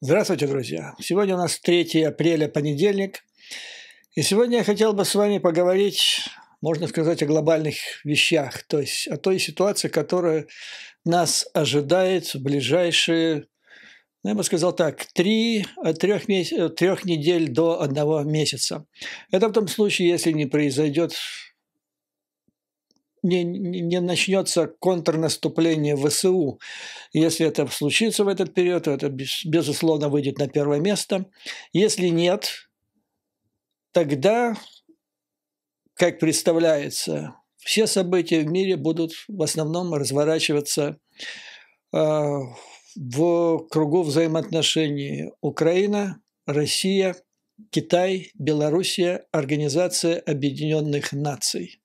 Здравствуйте, друзья! Сегодня у нас 3 апреля, понедельник. И сегодня я хотел бы с вами поговорить, можно сказать, о глобальных вещах, то есть о той ситуации, которая нас ожидает в ближайшие, я бы сказал так, от 3 недель до 1 месяца. Это в том случае, если не произойдет, не начнется контрнаступление ВСУ. Если это случится в этот период, то это, безусловно, выйдет на первое место. Если нет, тогда, как представляется, все события в мире будут в основном разворачиваться в кругу взаимоотношений Украина, Россия, Китай, Белоруссия, Организация Объединенных Наций.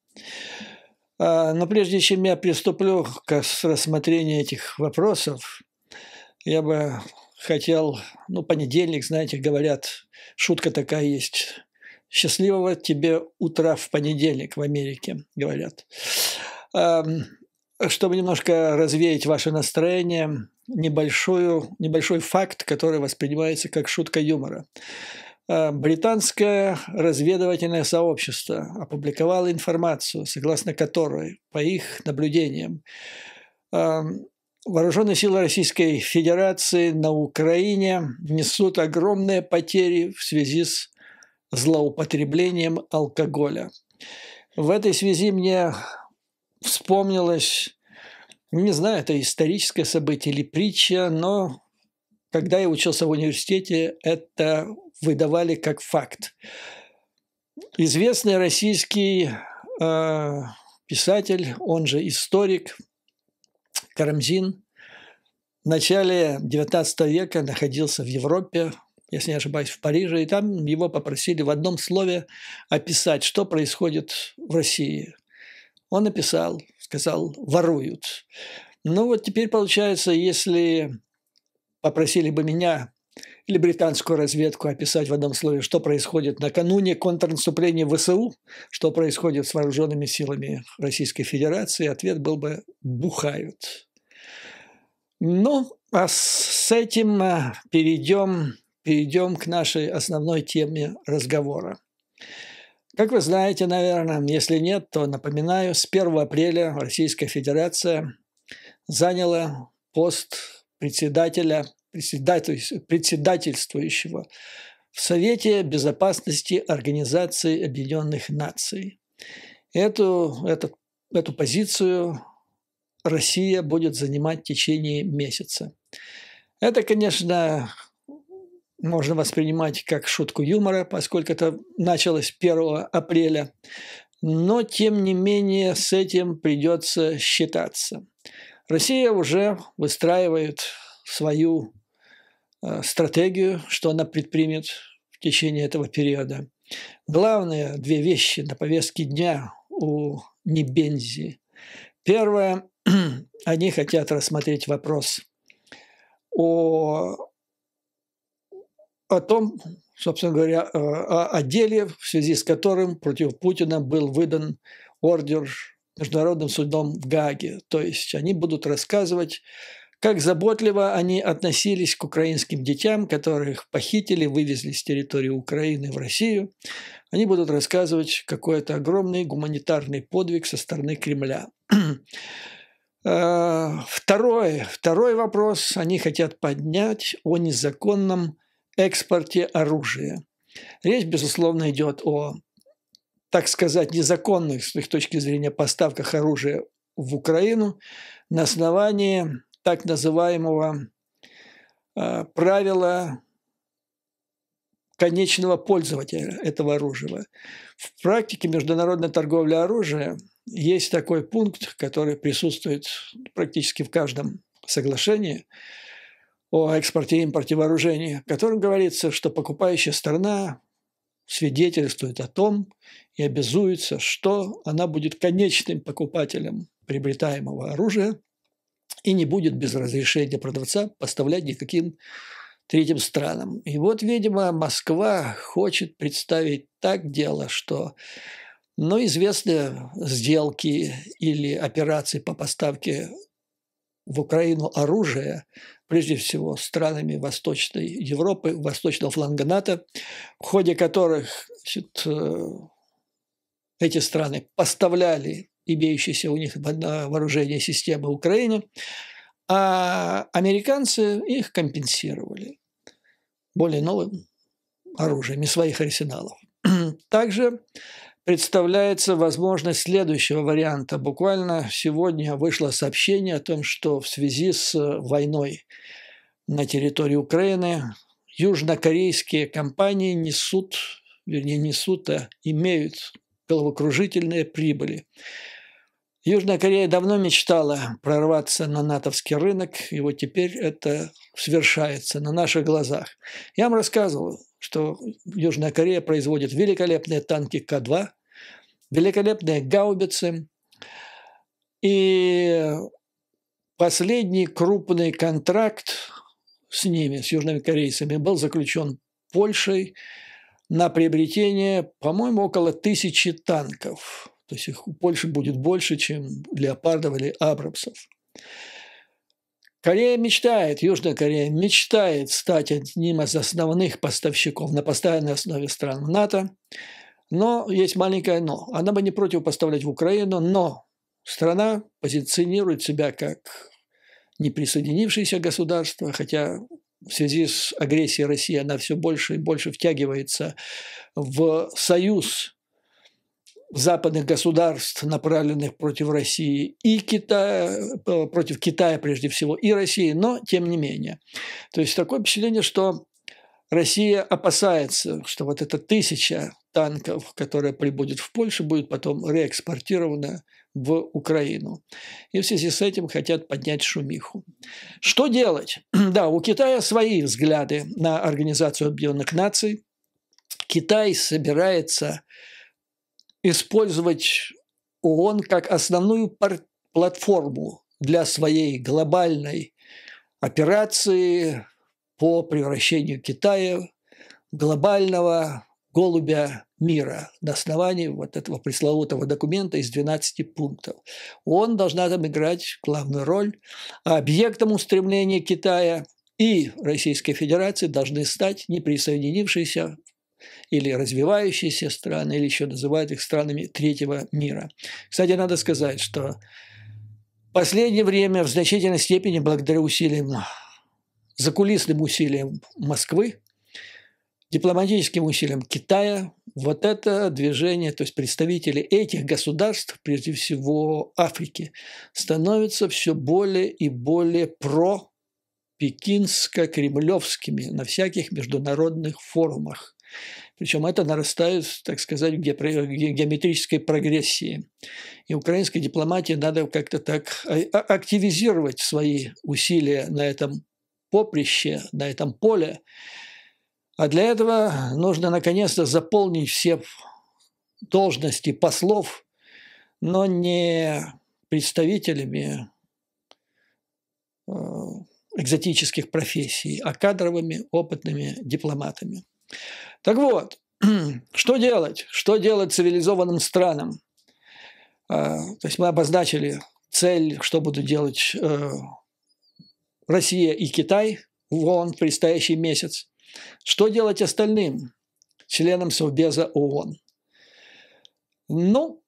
Но прежде чем я приступлю к рассмотрению этих вопросов, я бы хотел, понедельник, знаете, говорят, шутка такая есть, счастливого тебе утра в понедельник в Америке, говорят. Чтобы немножко развеять ваше настроение, небольшой факт, который воспринимается как шутка юмора. Британское разведывательное сообщество опубликовало информацию, согласно которой, по их наблюдениям, вооруженные силы Российской Федерации на Украине несут огромные потери в связи с злоупотреблением алкоголя. В этой связи мне вспомнилось, не знаю, это историческое событие или притча, но когда я учился в университете, это выдавали как факт. Известный российский писатель, он же историк, Карамзин, в начале XIX века находился в Европе, если не ошибаюсь, в Париже, и там его попросили в одном слове описать, что происходит в России. Он написал, сказал, воруют. Теперь получается, если попросили бы меня или британскую разведку описать в одном слове, что происходит накануне контрнаступления ВСУ, что происходит с вооруженными силами Российской Федерации, ответ был бы «бухают». А с этим перейдем к нашей основной теме разговора. Как вы знаете, наверное, если нет, то напоминаю, с 1 апреля Российская Федерация заняла пост председательствующего в Совете Безопасности Организации Объединенных Наций. Эту позицию Россия будет занимать в течение месяца. Это, конечно, можно воспринимать как шутку юмора, поскольку это началось 1 апреля, но, тем не менее, с этим придется считаться. Россия уже выстраивает свою стратегию, что она предпримет в течение этого периода. Главные 2 вещи на повестке дня у Небензи. Первое, они хотят рассмотреть вопрос о том, собственно говоря, о деле, в связи с которым против Путина был выдан ордер Международным судом в Гааге. То есть они будут рассказывать, как заботливо они относились к украинским детям, которых похитили, вывезли с территории Украины в Россию. Они будут рассказывать какой-то огромный гуманитарный подвиг со стороны Кремля. Второй вопрос они хотят поднять о незаконном экспорте оружия. Речь, безусловно, идет о, так сказать, незаконных, с их точки зрения, поставках оружия в Украину на основании так называемого правила конечного пользователя этого оружия. В практике международной торговли оружием есть такой пункт, который присутствует практически в каждом соглашении о экспорте и импорте вооружений, в котором говорится, что покупающая сторона свидетельствует о том и обязуется, что она будет конечным покупателем приобретаемого оружия и не будет без разрешения продавца поставлять никаким третьим странам. И вот, видимо, Москва хочет представить так дело, что известные сделки или операции по поставке в Украину оружия прежде всего странами Восточной Европы, Восточного фланга НАТО, в ходе которых эти страны поставляли имеющиеся у них на вооружение системы Украине, а американцы их компенсировали более новым оружием из своих арсеналов. Также представляется возможность следующего варианта. Буквально сегодня вышло сообщение о том, что в связи с войной на территории Украины южнокорейские компании имеют головокружительные прибыли. Южная Корея давно мечтала прорваться на натовский рынок, и вот теперь это свершается на наших глазах. Я вам рассказывал, что Южная Корея производит великолепные танки К-2, великолепные гаубицы, и последний крупный контракт с ними, с южными корейцами, был заключен Польшей на приобретение, по-моему, около 1000 танков. То есть их у Польши будет больше, чем леопардов или абрамсов. Южная Корея мечтает стать одним из основных поставщиков на постоянной основе стран НАТО. Но есть маленькое «но». Она бы не против поставлять в Украину, но страна позиционирует себя как неприсоединившееся государство, хотя в связи с агрессией России она все больше и больше втягивается в союз западных государств, направленных против России и Китая, против Китая прежде всего, и России, но тем не менее. То есть такое впечатление, что Россия опасается, что вот эта 1000 танков, которая прибудет в Польшу, будет потом реэкспортирована в Украину. И в связи с этим хотят поднять шумиху. Что делать? Да, у Китая свои взгляды на Организацию Объединенных Наций. Китай собирается использовать ООН как основную платформу для своей глобальной операции по превращению Китая в глобального голубя мира на основании вот этого пресловутого документа из 12 пунктов. ООН должна там играть главную роль, а объектом устремления Китая и Российской Федерации должны стать неприсоединившиеся или развивающиеся страны, или еще называют их странами третьего мира. Кстати, надо сказать, что в последнее время в значительной степени благодаря закулисным усилиям Москвы, дипломатическим усилиям Китая, вот это движение, то есть представители этих государств, прежде всего Африки, становятся все более и более пекинско-кремлевскими на всяких международных форумах. Причем это нарастает, так сказать, в геометрической прогрессии. И украинской дипломатии надо как-то так активизировать свои усилия на этом поприще, на этом поле. А для этого нужно наконец-то заполнить все должности послов, но не представителями экзотических профессий, а кадровыми, опытными дипломатами. Так вот, что делать? Что делать цивилизованным странам? То есть мы обозначили цель, что будут делать Россия и Китай в ООН в предстоящий месяц. Что делать остальным членам Совбеза ООН? Ну,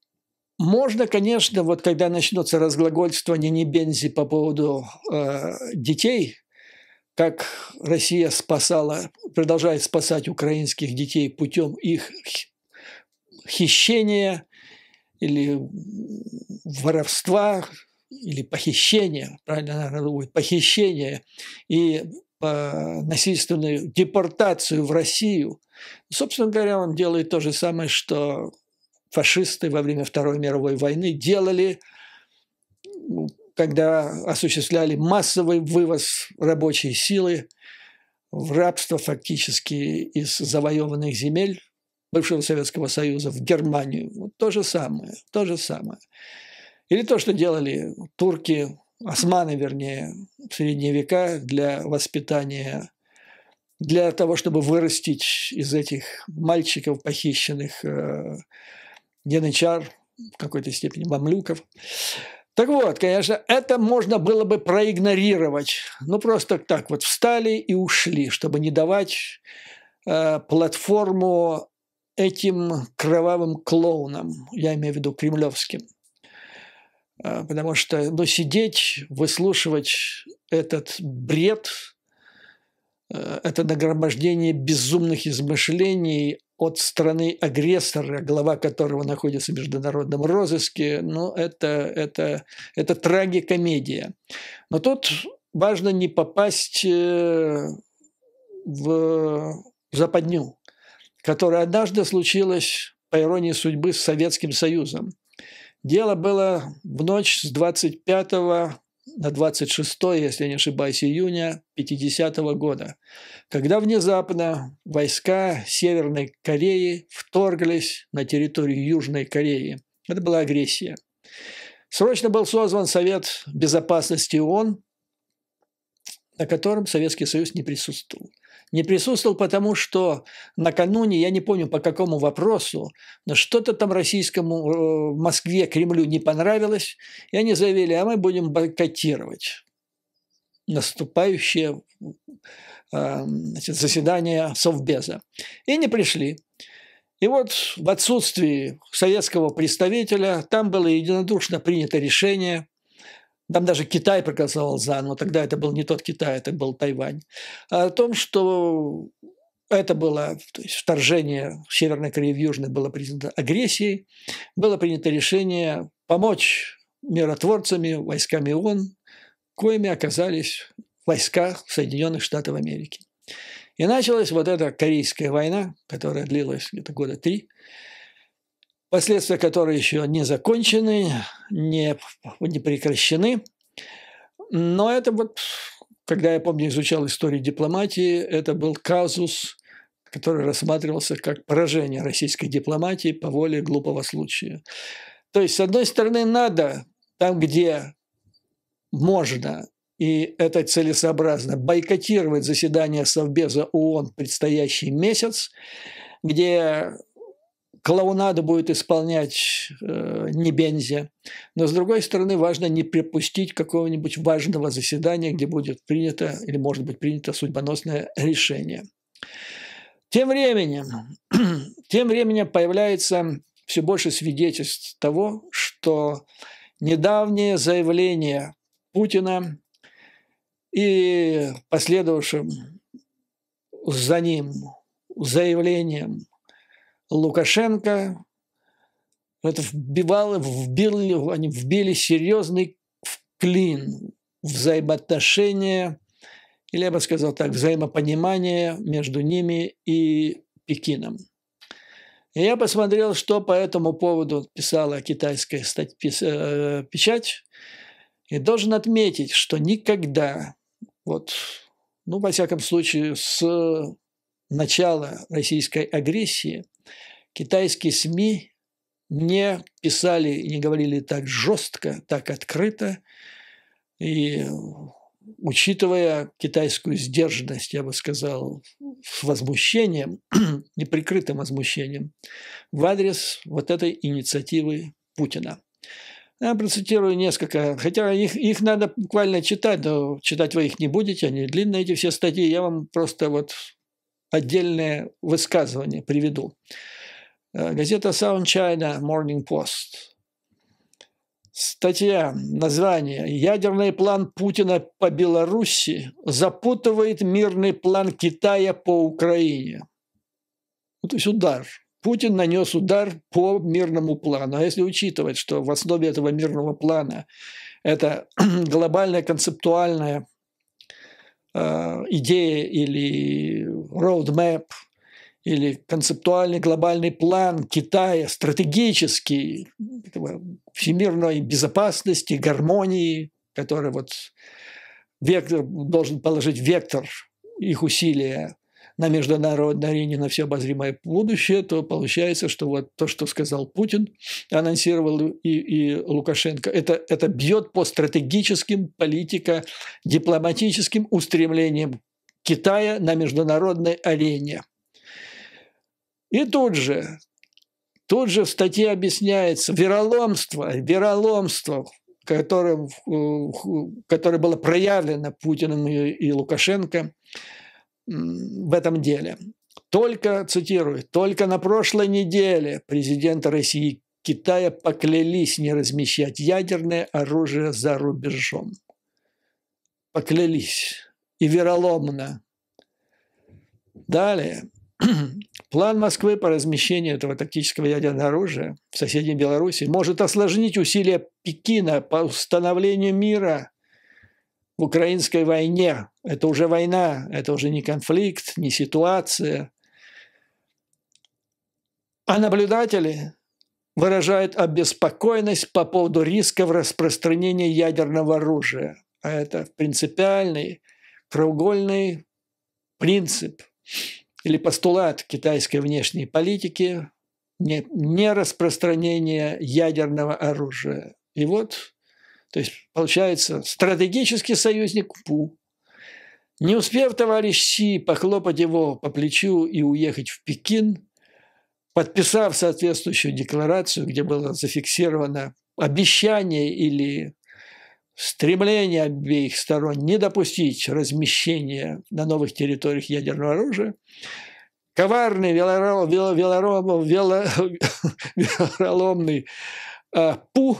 можно, конечно, вот когда начнется разглагольствование Небензи по поводу детей, как Россия продолжает спасать украинских детей путем их хищения или воровства, или похищения, правильно, наверное, будет, похищения и насильственную депортацию в Россию. Собственно говоря, он делает то же самое, что фашисты во время Второй мировой войны делали, когда осуществляли массовый вывоз рабочей силы в рабство фактически из завоеванных земель бывшего Советского Союза в Германию. Вот то же самое, то же самое. Или то, что делали турки, османы, вернее, в средние века для воспитания, для того, чтобы вырастить из этих мальчиков, похищенных янычар, в какой-то степени мамлюков. Так вот, конечно, это можно было бы проигнорировать. Ну, просто так вот встали и ушли, чтобы не давать платформу этим кровавым клоунам, я имею в виду кремлевским. Потому что сидеть, выслушивать этот бред, это нагромождение безумных измышлений от страны агрессора, глава которого находится в международном розыске, это трагикомедия. Но тут важно не попасть в западню, которая однажды случилась, по иронии судьбы, с Советским Союзом. Дело было в ночь с 25 на 26, если я не ошибаюсь, июня 50-го года, когда внезапно войска Северной Кореи вторглись на территорию Южной Кореи. Это была агрессия. Срочно был созван Совет Безопасности ООН, на котором Советский Союз не присутствовал. Не присутствовал, потому что накануне, я не помню по какому вопросу, но что-то там российскому в Москве, Кремлю не понравилось, и они заявили, а мы будем бойкотировать наступающее заседание Совбеза. И не пришли. И вот в отсутствии советского представителя там было единодушно принято решение. Там даже Китай проголосовал за, но тогда это был не тот Китай, это был Тайвань. О том, что это было, то есть вторжение Северной Кореи в Южную было признано агрессией, было принято решение помочь миротворцами, войсками ООН, коими оказались войска Соединенных Штатов Америки. И началась вот эта Корейская война, которая длилась где-то года 3, последствия которой еще не закончены, не прекращены. Но это вот, когда я помню, изучал историю дипломатии, это был казус, который рассматривался как поражение российской дипломатии по воле глупого случая. То есть, с одной стороны, надо там, где можно, и это целесообразно, бойкотировать заседание Совбеза ООН в предстоящий месяц, где клоунаду будет исполнять Небензи. Но, с другой стороны, важно не пропустить какого-нибудь важного заседания, где будет принято или может быть принято судьбоносное решение. Тем временем появляется все больше свидетельств того, что недавнее заявление Путина и последовавшим за ним заявлением Лукашенко, это они вбили серьезный клин в взаимоотношения, или я бы сказал так, взаимопонимание между ними и Пекином. И я посмотрел, что по этому поводу писала китайская печать, и должен отметить, что никогда, во всяком случае, с начала российской агрессии китайские СМИ не писали и не говорили так жестко, так открыто. И учитывая китайскую сдержанность, я бы сказал, с возмущением, неприкрытым возмущением, в адрес вот этой инициативы Путина. Я процитирую несколько, хотя их надо буквально читать, но читать вы их не будете, они длинные, эти все статьи, я вам просто отдельное высказывание приведу. Газета South China Morning Post. Статья, название «Ядерный план Путина по Беларуси запутывает мирный план Китая по Украине». То есть удар. Путин нанес удар по мирному плану. А если учитывать, что в основе этого мирного плана это глобальная концептуальная идея или roadmap, или концептуальный глобальный план Китая, стратегический, всемирной безопасности, гармонии, который вектор, должен положить вектор их усилия на международной арене на все обозримое будущее, то получается, что то, что сказал Путин, анонсировал и Лукашенко, это бьет по стратегическим, политико-дипломатическим устремлениям Китая на международной арене. И тут же в статье объясняется вероломство которое было проявлено Путиным и Лукашенко в этом деле. Только, цитирую, «только на прошлой неделе президенты России и Китая поклялись не размещать ядерное оружие за рубежом». Поклялись. И вероломно. Далее. План Москвы по размещению этого тактического ядерного оружия в соседней Беларуси может осложнить усилия Пекина по установлению мира в украинской войне. Это уже война, это уже не конфликт, не ситуация. А наблюдатели выражают обеспокоенность по поводу рисков распространения ядерного оружия. А это принципиальный, краеугольный принцип или постулат китайской внешней политики не распространение ядерного оружия. И вот, то есть, получается, стратегический союзник Пу, не успев товарищ Си похлопать его по плечу и уехать в Пекин, подписав соответствующую декларацию, где было зафиксировано обещание или стремление обеих сторон не допустить размещения на новых территориях ядерного оружия, коварный вероломный Пу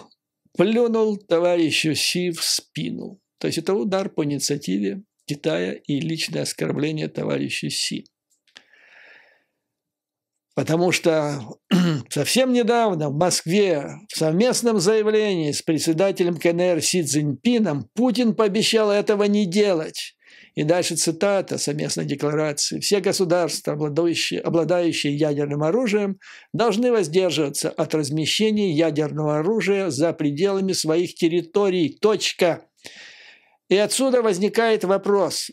плюнул товарищу Си в спину. То есть это удар по инициативе Китая и личное оскорбление товарищу Си. Потому что совсем недавно в Москве в совместном заявлении с председателем КНР Си Цзиньпином Путин пообещал этого не делать. И дальше цитата совместной декларации. «Все государства, обладающие ядерным оружием, должны воздерживаться от размещения ядерного оружия за пределами своих территорий. Точка». И отсюда возникает вопрос.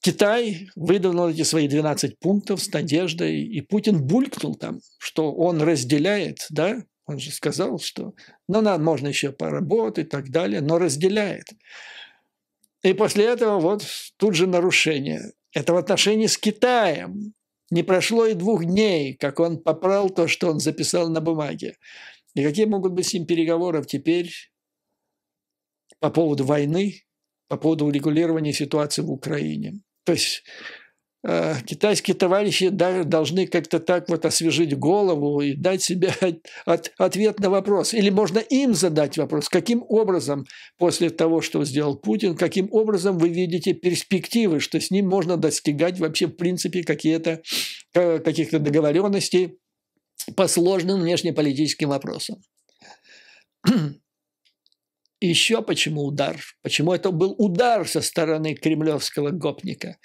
Китай выдвинул эти свои 12 пунктов с надеждой, и Путин булькнул там, что он разделяет, да, он же сказал, что нам можно еще поработать и так далее, но разделяет. И после этого вот тут же нарушение. Это в отношении с Китаем. Не прошло и 2 дней, как он поправил то, что он записал на бумаге. И какие могут быть с ним переговоры теперь по поводу войны, по поводу урегулирования ситуации в Украине? То есть китайские товарищи должны как-то так вот освежить голову и дать себе ответ на вопрос. Или можно им задать вопрос, каким образом после того, что сделал Путин, каким образом вы видите перспективы, что с ним можно достигать вообще в принципе каких-то договоренностей по сложным внешнеполитическим вопросам. Еще почему удар? Почему это был удар со стороны кремлевского гопника?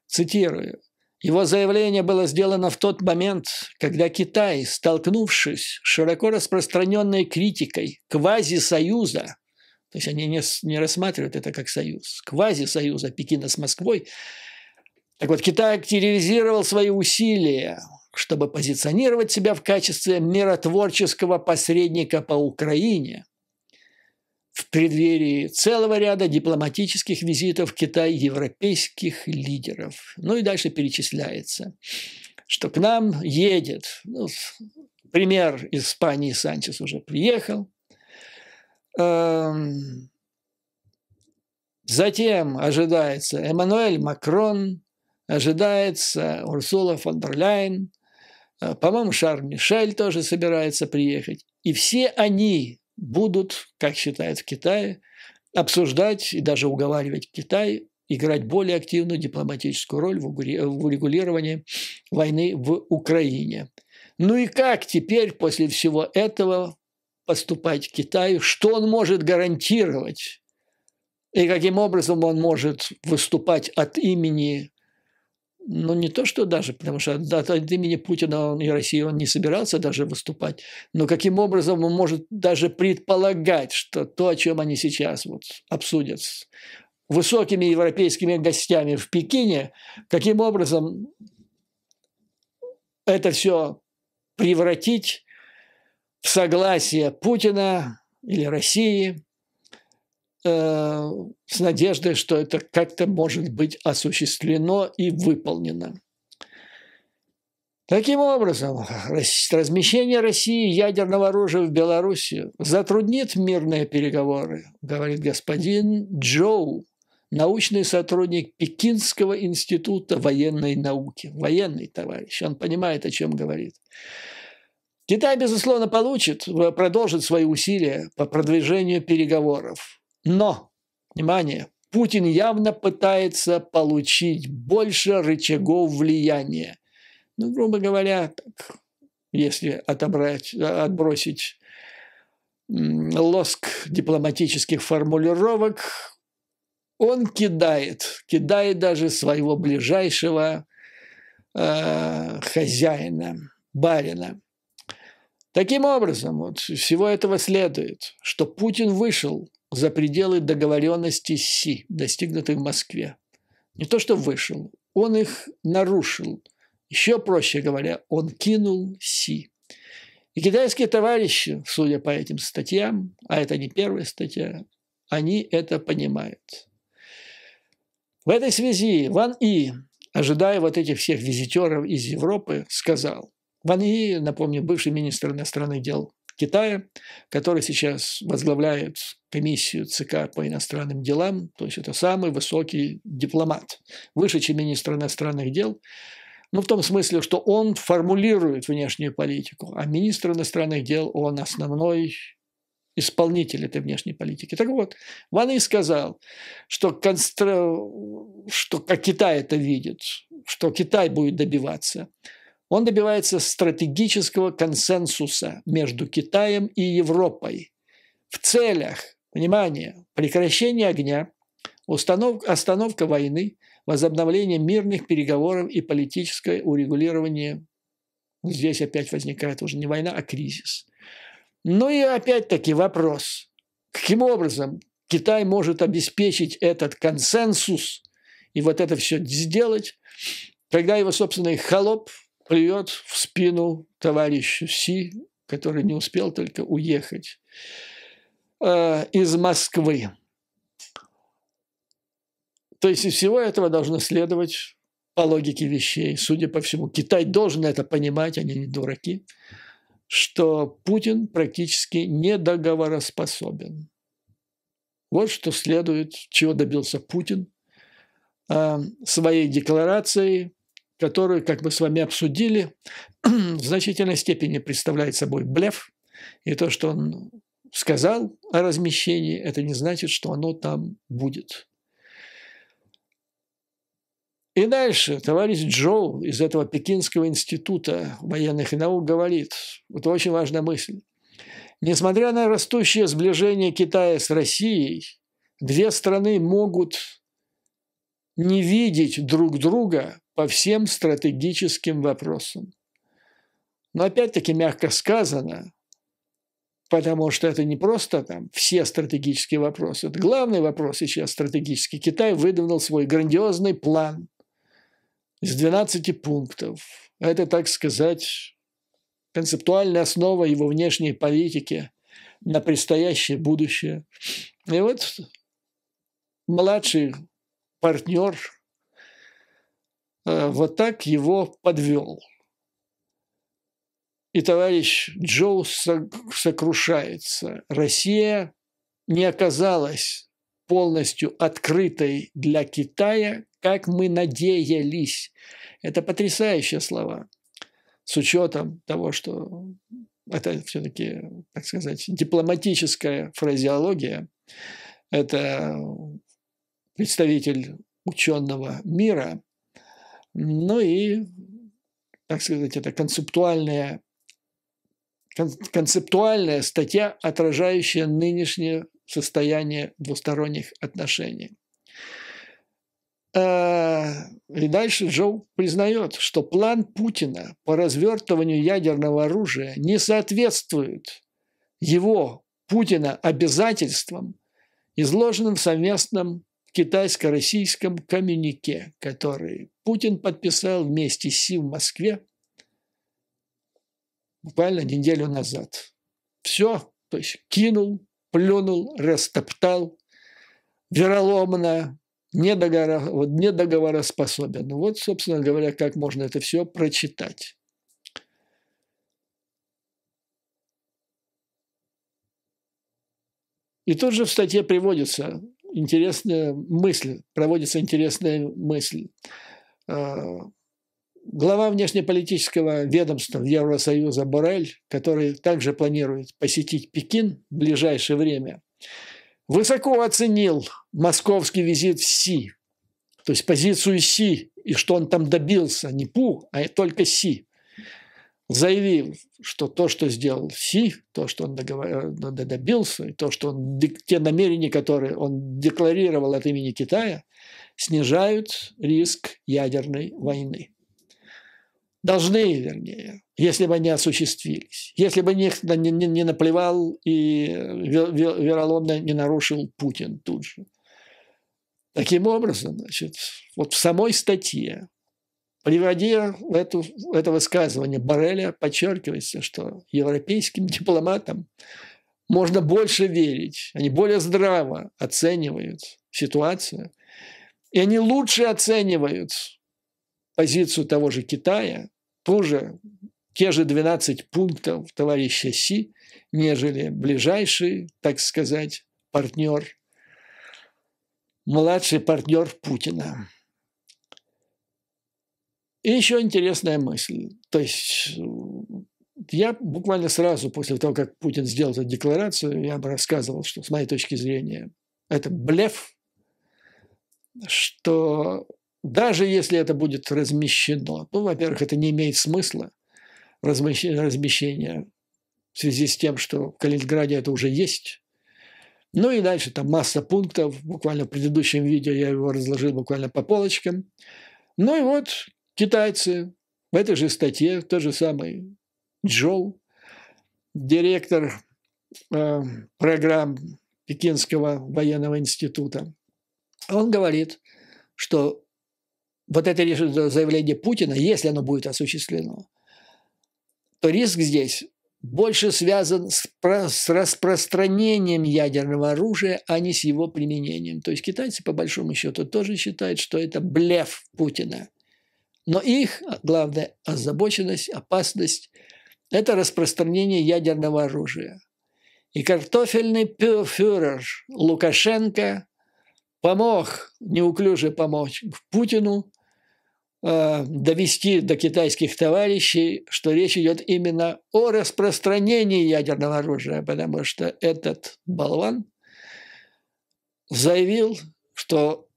Цитирую. Его заявление было сделано в тот момент, когда Китай, столкнувшись с широко распространенной критикой квазисоюза, то есть они не рассматривают это как союз, квазисоюза Пекина с Москвой, так вот Китай активизировал свои усилия, чтобы позиционировать себя в качестве миротворческого посредника по Украине, в преддверии целого ряда дипломатических визитов в Китай европейских лидеров. Ну и дальше перечисляется, что к нам едет, пример из Испании, Санчес уже приехал, затем ожидается Эммануэль Макрон, ожидается Урсула фон дер Ляйен, по-моему, Шарль Мишель тоже собирается приехать. И все они будут, как считают в Китае, обсуждать и даже уговаривать Китай играть более активную дипломатическую роль в урегулировании войны в Украине. Ну и как теперь после всего этого поступать Китаю? Что он может гарантировать? И каким образом он может выступать от имени, ну не то что даже, потому что от имени Путина и России он не собирался даже выступать, но каким образом он может даже предполагать, что то, о чем они сейчас вот обсудят с высокими европейскими гостями в Пекине, каким образом это все превратить в согласие Путина или России с надеждой, что это как-то может быть осуществлено и выполнено. Таким образом, размещение России ядерного оружия в Беларуси затруднит мирные переговоры, говорит господин Джоу, научный сотрудник Пекинского института военной науки. Военный товарищ, он понимает, о чем говорит. Китай, безусловно, продолжит свои усилия по продвижению переговоров. Но, внимание, Путин явно пытается получить больше рычагов влияния. Ну, грубо говоря, так, если отбросить лоск дипломатических формулировок, он кидает даже своего ближайшего хозяина, барина. Таким образом, вот всего этого следует, что Путин вышел за пределы договоренностей с Си, достигнутой в Москве. Не то, что вышел, он их нарушил. Еще проще говоря, он кинул Си. И китайские товарищи, судя по этим статьям, а это не первая статья, они это понимают. В этой связи Ван И, ожидая вот этих всех визитеров из Европы, сказал, Ван И, напомню, бывший министр иностранных дел Китая, который сейчас возглавляет комиссию ЦК по иностранным делам, то есть это самый высокий дипломат, выше, чем министр иностранных дел, ну, в том смысле, что он формулирует внешнюю политику, а министр иностранных дел, он основной исполнитель этой внешней политики. Так вот, Ван И сказал, что как Китай это видит, что Китай будет добиваться. Он добивается стратегического консенсуса между Китаем и Европой в целях, внимание, прекращения огня, остановка войны, возобновление мирных переговоров и политическое урегулирование. Здесь опять возникает уже не война, а кризис. Ну и опять-таки вопрос, каким образом Китай может обеспечить этот консенсус и вот это все сделать, когда его собственный холоп плюет в спину товарищу Си, который не успел только уехать из Москвы. То есть из всего этого должно следовать по логике вещей. Судя по всему, Китай должен это понимать, они не дураки, что Путин практически недоговороспособен. Вот что следует, чего добился Путин своей декларацией, которую, как мы с вами обсудили, в значительной степени представляет собой блеф. И то, что он сказал о размещении, это не значит, что оно там будет. И дальше товарищ Джоу из этого Пекинского института военных наук говорит, это очень важная мысль, несмотря на растущее сближение Китая с Россией, две страны могут не видеть друг друга по всем стратегическим вопросам. Но опять-таки мягко сказано, потому что это не просто там все стратегические вопросы. Это главный вопрос сейчас стратегический. Китай выдвинул свой грандиозный план из 12 пунктов. Это, так сказать, концептуальная основа его внешней политики на предстоящее будущее. И вот младший партнер вот так его подвел. И товарищ Джоу сокрушается. Россия не оказалась полностью открытой для Китая, как мы надеялись. Это потрясающие слова. С учетом того, что это все-таки, так сказать, дипломатическая фразеология. Это представитель ученого мира. Ну и, так сказать, это концептуальная статья, отражающая нынешнее состояние двусторонних отношений. И дальше Джоу признает, что план Путина по развертыванию ядерного оружия не соответствует его, Путина, обязательствам, изложенным в совместном китайско-российском коммюнике, который Путин подписал вместе с Си в Москве буквально неделю назад. Все, то есть кинул, плюнул, растоптал, вероломно, недоговороспособен. Вот, собственно говоря, как можно это все прочитать. И тут же в статье приводится интересная мысль, проводится интересная мысль. Глава внешнеполитического ведомства Евросоюза Боррель, который также планирует посетить Пекин в ближайшее время, высоко оценил московский визит Си, то есть позицию Си, и что он там добился, не Пу, а только Си, заявив, что то, что сделал Си, то, что он добился, и то, что те намерения, которые он декларировал от имени Китая, снижают риск ядерной войны. Должны, вернее, если бы они осуществились. Если бы не наплевал и вероломно не нарушил Путин тут же. Таким образом, значит, вот в самой статье, приводя это высказывание Борреля, подчеркивается, что европейским дипломатам можно больше верить. Они более здраво оценивают ситуацию. И они лучше оценивают позицию того же Китая, тоже те же 12 пунктов товарища Си, нежели ближайший, так сказать, партнер, младший партнер Путина. И еще интересная мысль. То есть я буквально сразу после того, как Путин сделал эту декларацию, я бы рассказывал, что с моей точки зрения это блеф, что даже если это будет размещено, ну, во-первых, это не имеет смысла, размещение в связи с тем, что в Калининграде это уже есть. Ну и дальше там масса пунктов. Буквально в предыдущем видео я его разложил буквально по полочкам. Ну и вот китайцы в этой же статье, тот же самый Джоу, директор программ Пекинского военного института, он говорит, что вот это заявление Путина, если оно будет осуществлено, то риск здесь больше связан с распространением ядерного оружия, а не с его применением. То есть китайцы, по большому счету, тоже считают, что это блеф Путина. Но их главная озабоченность, опасность – это распространение ядерного оружия. И картофельный фюрер Лукашенко неуклюже помочь Путину довести до китайских товарищей, что речь идет именно о распространении ядерного оружия, потому что этот болван заявил, что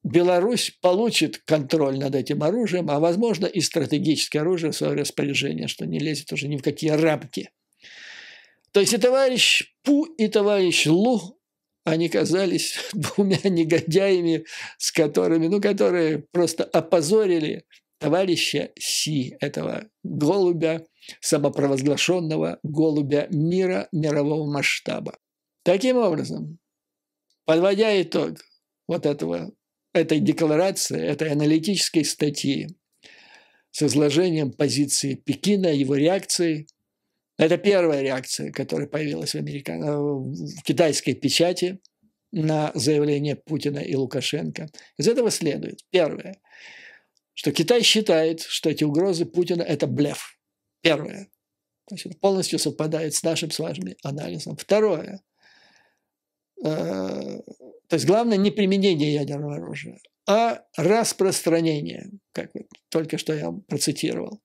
Беларусь получит контроль над этим оружием, а, возможно, и стратегическое оружие в свое распоряжение, что не лезет уже ни в какие рамки. То есть и товарищ Пу, и товарищ Лу, они казались двумя негодяями, которые просто опозорили товарища Си, этого голубя, самопровозглашенного голубя мира, мирового масштаба. Таким образом, подводя итог этой декларации, этой аналитической статьи с изложением позиции Пекина, его реакции, это первая реакция, которая появилась в китайской печати на заявление Путина и Лукашенко. Из этого следует, первое, что Китай считает, что эти угрозы Путина – это блеф. Первое. То есть это полностью совпадает с нашим с вами анализом. Второе. То есть главное не применение ядерного оружия, а распространение, как вот только что я вам процитировал.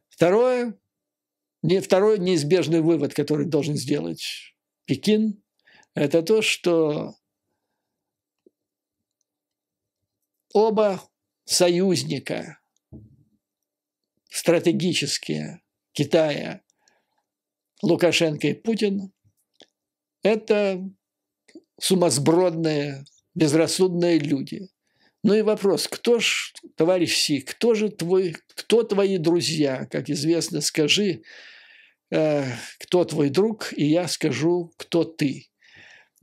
Второй неизбежный вывод, который должен сделать Пекин, это то, что оба союзника стратегические Китая, Лукашенко и Путин, это сумасбродные, безрассудные люди. Ну и вопрос, товарищ Си, кто твои друзья? Как известно, скажи, кто твой друг, и я скажу, кто ты.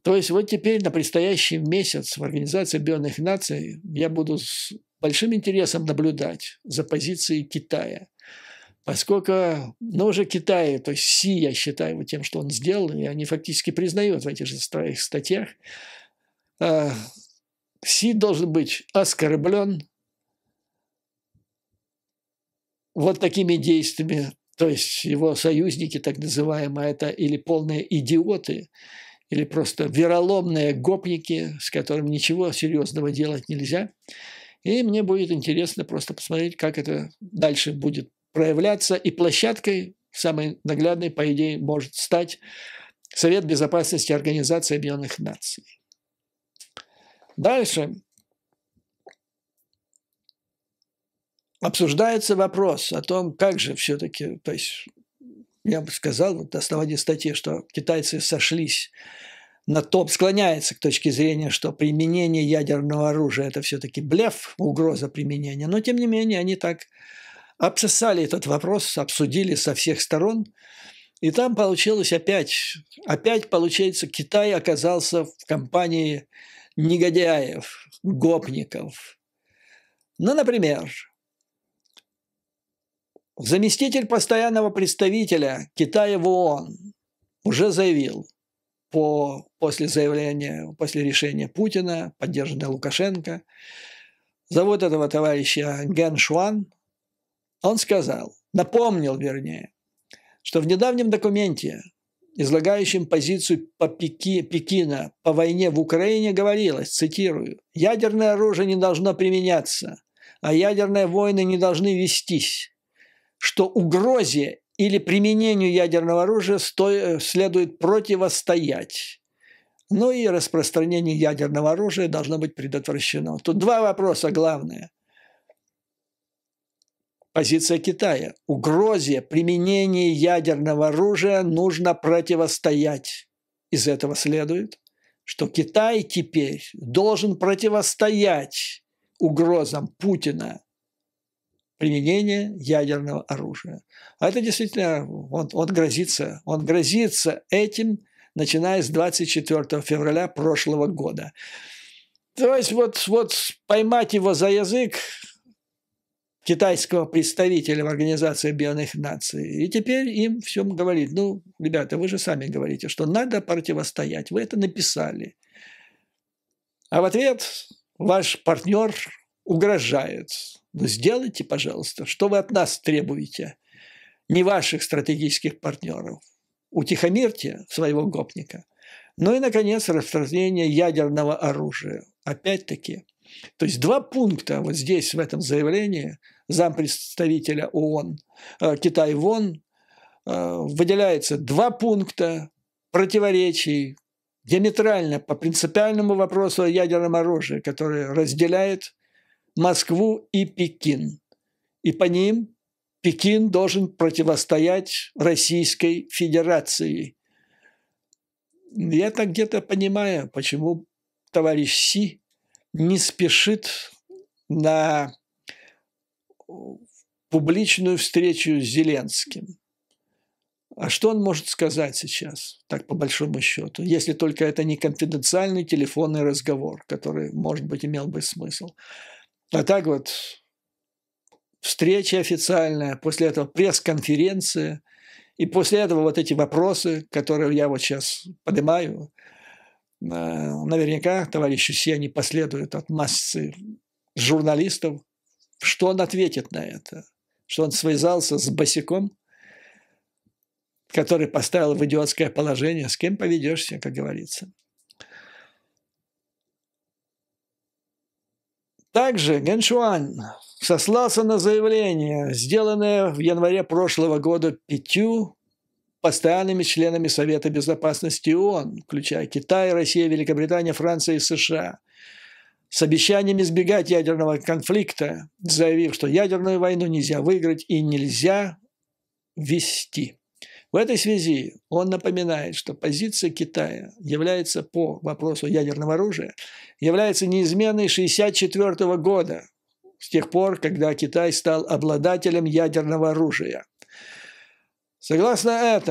То есть вот теперь на предстоящий месяц в Организации Объединенных Наций я буду с большим интересом наблюдать за позицией Китая. Поскольку, уже Китай, то есть Си, я считаю вот тем, что он сделал, и они фактически признают в этих же своих статьях, Си должен быть оскорблен вот такими действиями, то есть его союзники, так называемые, это или полные идиоты, или просто вероломные гопники, с которыми ничего серьезного делать нельзя. И мне будет интересно просто посмотреть, как это дальше будет проявляться. И площадкой самой наглядной, по идее, может стать Совет Безопасности Организации Объединенных Наций. Дальше обсуждается вопрос о том, как же все-таки, то есть я бы сказал, вот на основании статьи, что китайцы сошлись на том, склоняется к точке зрения, что применение ядерного оружия – это все-таки блеф, угроза применения, но тем не менее они так обсосали этот вопрос, обсудили со всех сторон, и там получилось опять получается, Китай оказался в компании негодяев, гопников. Ну, например, заместитель постоянного представителя Китая в ООН уже заявил, после решения Путина, поддержанного Лукашенко, зовут этого товарища Ген Шуан, он напомнил, что в недавнем документе, излагающем позицию Пекина по войне в Украине, говорилось, цитирую, «Ядерное оружие не должно применяться, а ядерные войны не должны вестись, что угрозе или применению ядерного оружия следует противостоять. Ну и распространение ядерного оружия должно быть предотвращено». Тут два вопроса главные. Позиция Китая. Угрозе применения ядерного оружия нужно противостоять. Из этого следует, что Китай теперь должен противостоять угрозам Путина применения ядерного оружия. А это действительно, он грозится этим, начиная с 24 февраля прошлого года. То есть вот поймать его за язык, китайского представителя в Организации Объединенных Наций, и теперь им всем говорит, ну, ребята, вы же сами говорите, что надо противостоять, вы это написали. А в ответ ваш партнер угрожает. Ну, сделайте, пожалуйста, что вы от нас требуете, не ваших стратегических партнеров. Утихомирьте своего гопника. Ну и, наконец, распространение ядерного оружия. Опять-таки, то есть два пункта вот здесь, в этом заявлении, зампредставителя ООН, Китай в ООН, выделяется два пункта противоречий диаметрально по принципиальному вопросу о ядерном оружии, который разделяет Москву и Пекин. И по ним Пекин должен противостоять Российской Федерации. Я так где-то понимаю, почему товарищ Си не спешит на публичную встречу с Зеленским. А что он может сказать сейчас, так по большому счету, если только это не конфиденциальный телефонный разговор, который, может быть, имел бы смысл. А так вот, встреча официальная, после этого пресс-конференция, и после этого вот эти вопросы, которые я вот сейчас поднимаю, наверняка товарищу Си они последуют от массы журналистов. Что он ответит на это? Что он связался с босиком, который поставил в идиотское положение. С кем поведешься, как говорится. Также Ген Шуан сослался на заявление, сделанное в январе прошлого года 5 постоянными членами Совета Безопасности ООН, включая Китай, Россию, Великобританию, Францию и США, с обещанием избегать ядерного конфликта, заявив, что ядерную войну нельзя выиграть и нельзя вести. В этой связи он напоминает, что позиция Китая является по вопросу ядерного оружия, является неизменной с 1964 года, с тех пор, когда Китай стал обладателем ядерного оружия. Согласно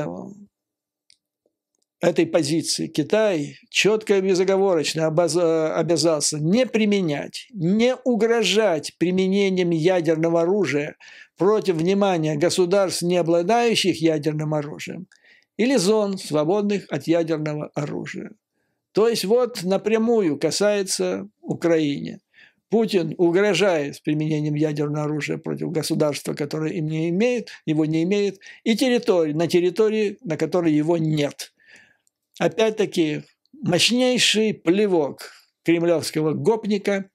этой позиции, Китай четко и безоговорочно обязался не применять, не угрожать применением ядерного оружия против внимания государств, не обладающих ядерным оружием, или зон, свободных от ядерного оружия. То есть вот напрямую касается Украины. Путин угрожает применением ядерного оружия против государства, которое его не имеет, и на территории, на которой его нет. опять-таки, мощнейший плевок кремлевского гопника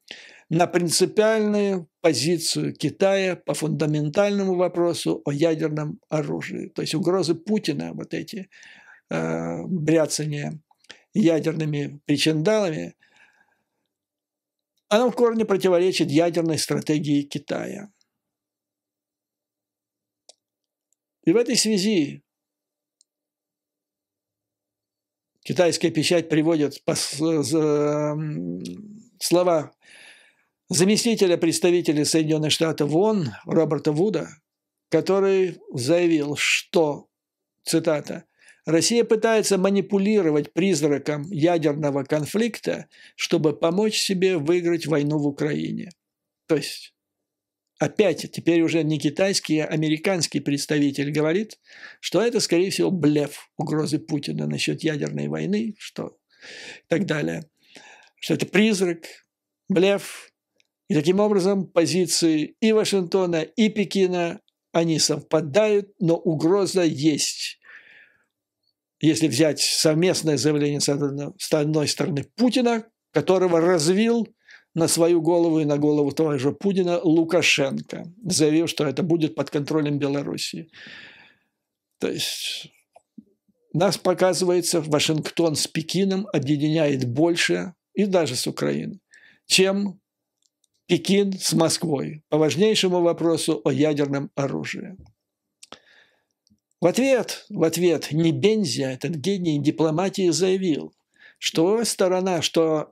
на принципиальную позицию Китая по фундаментальному вопросу о ядерном оружии. То есть угрозы Путина, вот эти бряцания ядерными причиндалами, оно в корне противоречит ядерной стратегии Китая. И в этой связи китайская печать приводит слова заместителя представителя Соединенных Штатов в ООН Роберта Вуда, который заявил, что, цитата, «Россия пытается манипулировать призраком ядерного конфликта, чтобы помочь себе выиграть войну в Украине». То есть, опять, теперь уже не китайский, а американский представитель говорит, что это, скорее всего, блеф угрозы Путина насчет ядерной войны, что и так далее. Что это призрак, блеф. И таким образом позиции и Вашингтона, и Пекина, они совпадают, но угроза есть. Если взять совместное заявление с одной стороны Путина, которого развил на свою голову и на голову того же Путина Лукашенко, заявив, что это будет под контролем Белоруссии. То есть нас, показывается, Вашингтон с Пекином объединяет больше, и даже с Украиной, чем Пекин с Москвой по важнейшему вопросу о ядерном оружии. В ответ Небензя, этот гений дипломатии, заявил, что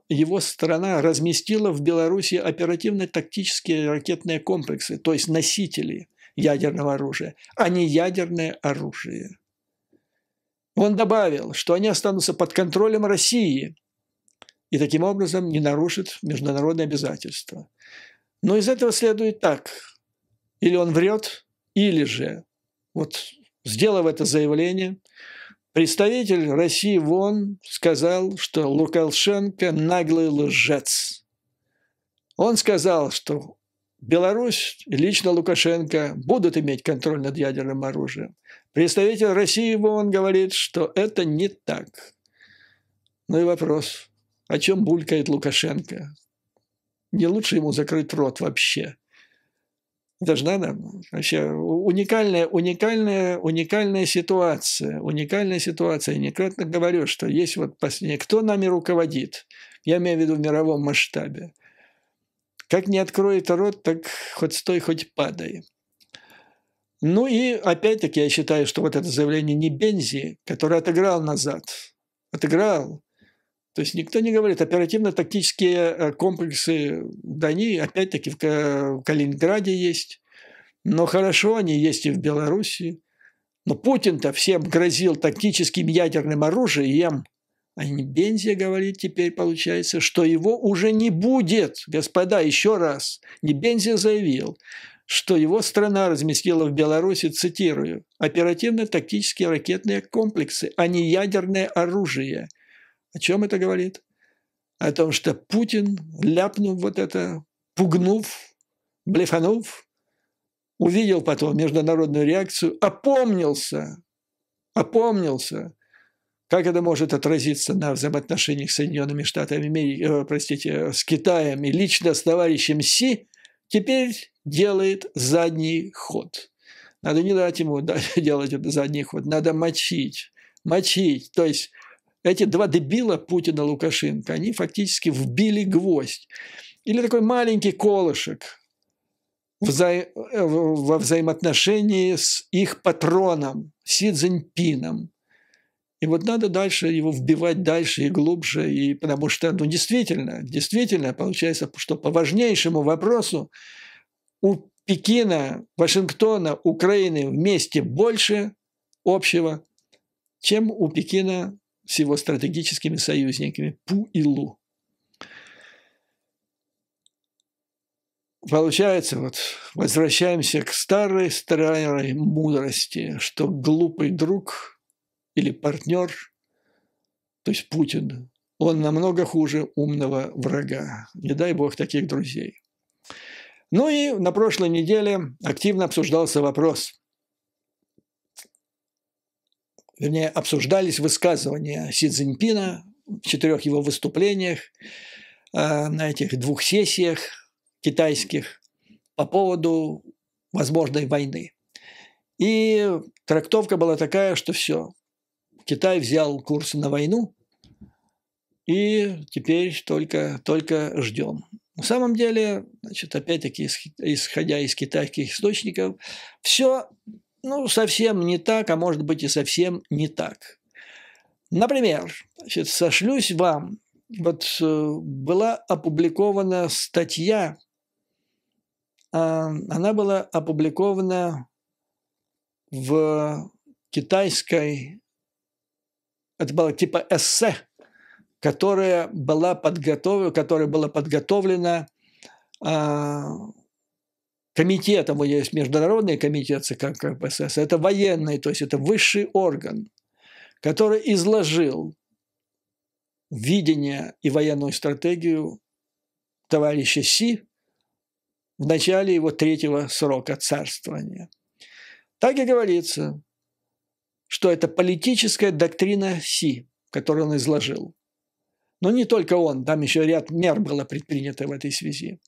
его страна разместила в Беларуси оперативно-тактические ракетные комплексы, то есть носители ядерного оружия, а не ядерное оружие. Он добавил, что они останутся под контролем России и таким образом не нарушат международные обязательства. Но из этого следует так. Или он врет, или же, вот сделав это заявление, представитель России в ООН сказал, что Лукашенко наглый лжец. Он сказал, что Беларусь и лично Лукашенко будут иметь контроль над ядерным оружием. Представитель России в ООН говорит, что это не так. Ну и вопрос, о чем булькает Лукашенко? Не лучше ему закрыть рот вообще? Это же надо. Вообще уникальная ситуация. Уникальная ситуация. Я неоднократно говорю, что есть вот последнее. Кто нами руководит? Я имею в виду в мировом масштабе. Как не откроет рот, так хоть стой, хоть падай. Ну и опять-таки я считаю, что вот это заявление Небензи, который отыграл назад. Отыграл. То есть никто не говорит, оперативно-тактические комплексы, да они опять-таки в Калининграде есть, но хорошо, они есть и в Беларуси. Но Путин-то всем грозил тактическим ядерным оружием, а Небензя говорит теперь, получается, что его уже не будет. Господа, еще раз, Небензя заявил, что его страна разместила в Беларуси, цитирую, оперативно-тактические ракетные комплексы, а не ядерное оружие. О чем это говорит? О том, что Путин, ляпнув вот это, пугнув, блефанув, увидел потом международную реакцию, опомнился. Как это может отразиться на взаимоотношениях с Соединенными Штатами Америки, с Китаем и лично с товарищем Си, теперь делает задний ход. Надо не дать ему делать этот задний ход, надо мочить. То есть эти два дебила, Путин и Лукашенко, они фактически вбили гвоздь. Или такой маленький колышек во взаимоотношении с их патроном Си Цзиньпином. И вот надо дальше его вбивать дальше и глубже, и потому что, действительно получается, что по важнейшему вопросу у Пекина, Вашингтона, Украины вместе больше общего, чем у Пекина с его стратегическими союзниками Пу и Лу. Получается, вот возвращаемся к старой мудрости, что глупый друг или партнер, то есть Путин, он намного хуже умного врага. Не дай бог таких друзей. Ну и на прошлой неделе активно обсуждался вопрос вернее, обсуждались высказывания Си Цзиньпина в 4 его выступлениях на этих 2 сессиях китайских по поводу возможной войны. И трактовка была такая, что все, Китай взял курс на войну, и теперь только ждем. На самом деле, значит, опять-таки, исходя из китайских источников, все совсем не так, а может быть и совсем не так. Например, значит, сошлюсь вам, вот была опубликована статья, она была опубликована в китайской, это было типа эссе, которое было подготовлено комитетом, у него есть международный комитет ЦК КПСС, это военный, то есть это высший орган, который изложил видение и военную стратегию товарища Си в начале его 3-го срока царствования. Так и говорится, что это политическая доктрина Си, которую он изложил. Но не только он, там еще ряд мер было предпринято в этой связи.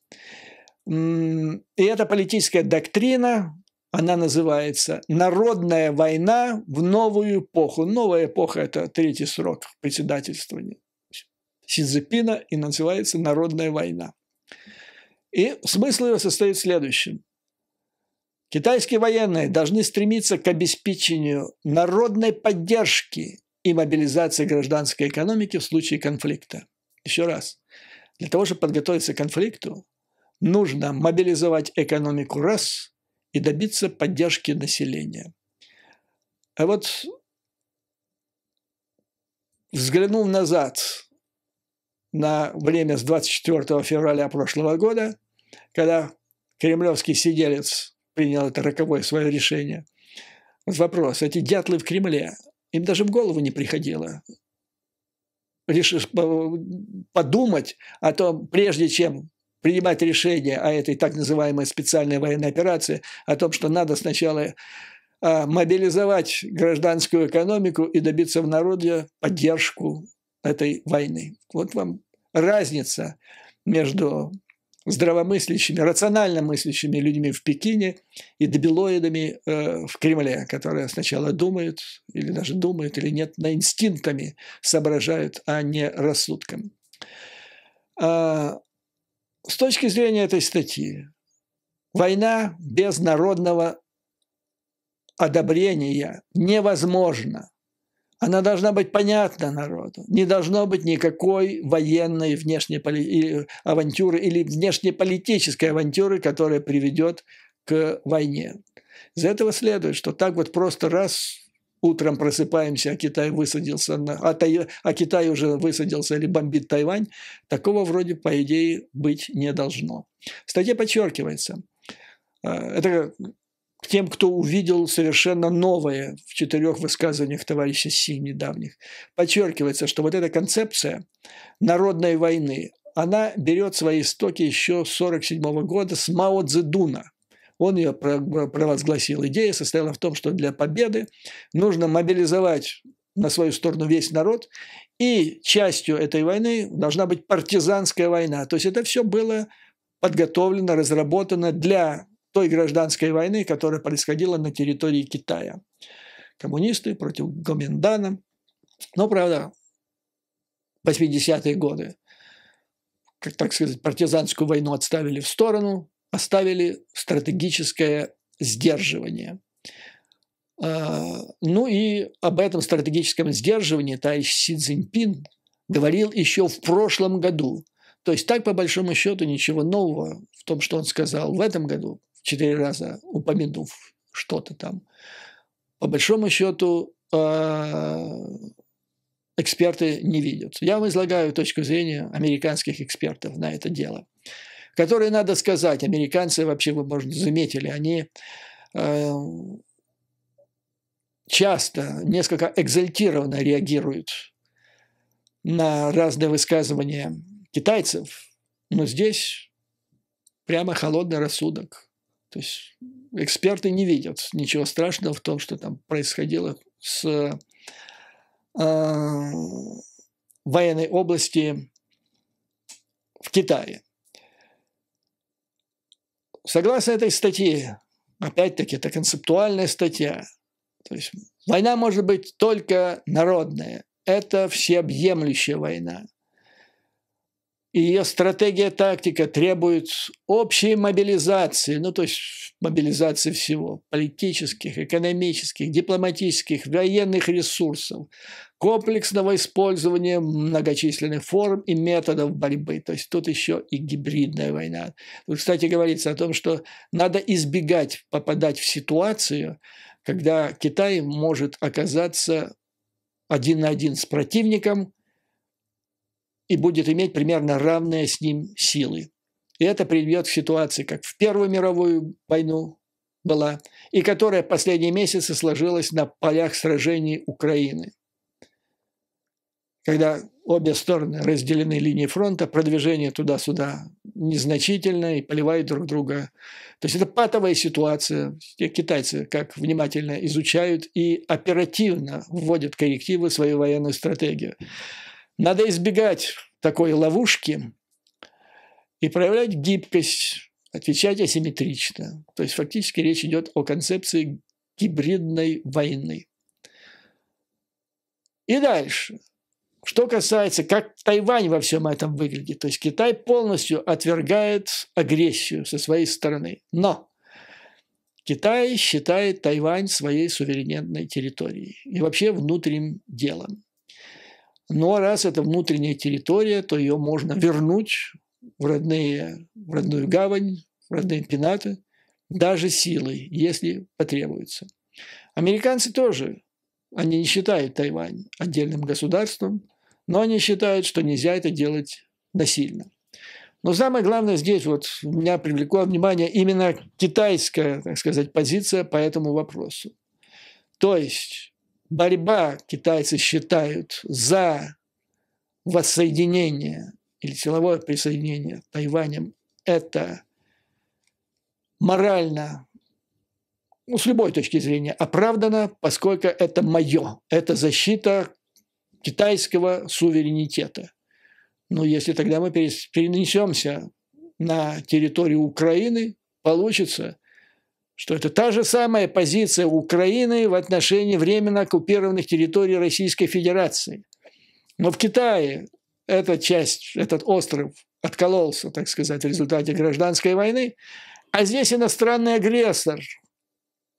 И эта политическая доктрина, она называется «Народная война в новую эпоху». Новая эпоха – это 3-й срок председательствования Си Цзиньпина, и называется «Народная война». И смысл ее состоит в следующем. Китайские военные должны стремиться к обеспечению народной поддержки и мобилизации гражданской экономики в случае конфликта. Еще раз. Для того, чтобы подготовиться к конфликту, нужно мобилизовать экономику раз и добиться поддержки населения. А вот взглянув назад на время с 24 февраля прошлого года, когда кремлевский сиделец принял это роковое свое решение, вот вопрос, эти дятлы в Кремле, им даже в голову не приходило подумать о том, прежде чем принимать решение о этой так называемой специальной военной операции, о том, что надо сначала мобилизовать гражданскую экономику и добиться в народе поддержку этой войны. Вот вам разница между здравомыслящими, рационально мыслящими людьми в Пекине и дебилоидами в Кремле, которые сначала думают, или даже думают, или нет, на инстинктами соображают, а не рассудком. С точки зрения этой статьи, война без народного одобрения невозможна. Она должна быть понятна народу. Не должно быть никакой военной авантюры или внешнеполитической авантюры, которая приведет к войне. Из этого следует, что так вот просто раз утром просыпаемся, а Китай высадился, а Китай уже высадился или бомбит Тайвань, такого вроде, по идее, быть не должно. В статье подчеркивается, это к тем, кто увидел совершенно новое в 4 высказываниях товарища Си недавних, подчеркивается, что вот эта концепция народной войны, она берет свои истоки еще с 1947 года с Мао Цзэдуна. Он ее провозгласил. Идея состояла в том, что для победы нужно мобилизовать на свою сторону весь народ, и частью этой войны должна быть партизанская война. То есть это все было подготовлено, разработано для той гражданской войны, которая происходила на территории Китая. Коммунисты против Гоминдана. Но, правда, 80-е годы, как так сказать, партизанскую войну отставили в сторону, оставили стратегическое сдерживание. Ну и об этом стратегическом сдерживании товарищ Си Цзиньпин говорил еще в прошлом году. То есть так, по большому счету, ничего нового в том, что он сказал в этом году, 4 раза упомянув что-то там, по большому счету эксперты не видят. Я вам излагаю точку зрения американских экспертов на это дело, которые, надо сказать, американцы вообще, вы, может, заметили, они часто несколько экзальтированно реагируют на разные высказывания китайцев, но здесь прямо холодный рассудок. То есть эксперты не видят ничего страшного в том, что там происходило с военной области в Китае. Согласно этой статье, опять-таки, это концептуальная статья, то есть война может быть только народная, это всеобъемлющая война. И ее стратегия, тактика требует общей мобилизации, ну то есть мобилизации всего, политических, экономических, дипломатических, военных ресурсов, комплексного использования многочисленных форм и методов борьбы. То есть тут еще и гибридная война. Тут, кстати, говорится о том, что надо избегать попадать в ситуацию, когда Китай может оказаться один на один с противником и будет иметь примерно равные с ним силы. И это приведет к ситуации, как в Первую мировую войну была, и которая в последние месяцы сложилась на полях сражений Украины. Когда обе стороны разделены линией фронта, продвижение туда-сюда незначительно и поливают друг друга. То есть это патовая ситуация. Китайцы как внимательно изучают и оперативно вводят коррективы в свою военную стратегию. Надо избегать такой ловушки и проявлять гибкость, отвечать асимметрично. То есть фактически речь идет о концепции гибридной войны. И дальше. Что касается, как Тайвань во всем этом выглядит. То есть Китай полностью отвергает агрессию со своей стороны. Но Китай считает Тайвань своей суверенной территорией и вообще внутренним делом. Но раз это внутренняя территория, то ее можно вернуть в родную гавань, в родные пенаты, даже силой, если потребуется. Американцы тоже, они не считают Тайвань отдельным государством, но они считают, что нельзя это делать насильно. Но самое главное здесь, вот меня привлекло внимание именно китайская, так сказать, позиция по этому вопросу. То есть борьба, китайцы считают, за воссоединение или силовое присоединение Тайванем – это морально, ну, с любой точки зрения, оправдано, поскольку это мое, это защита китайского суверенитета. Но если тогда мы перенесемся на территорию Украины, получится, что это та же самая позиция Украины в отношении временно оккупированных территорий Российской Федерации. Но в Китае эта часть, этот остров откололся, так сказать, в результате гражданской войны, а здесь иностранный агрессор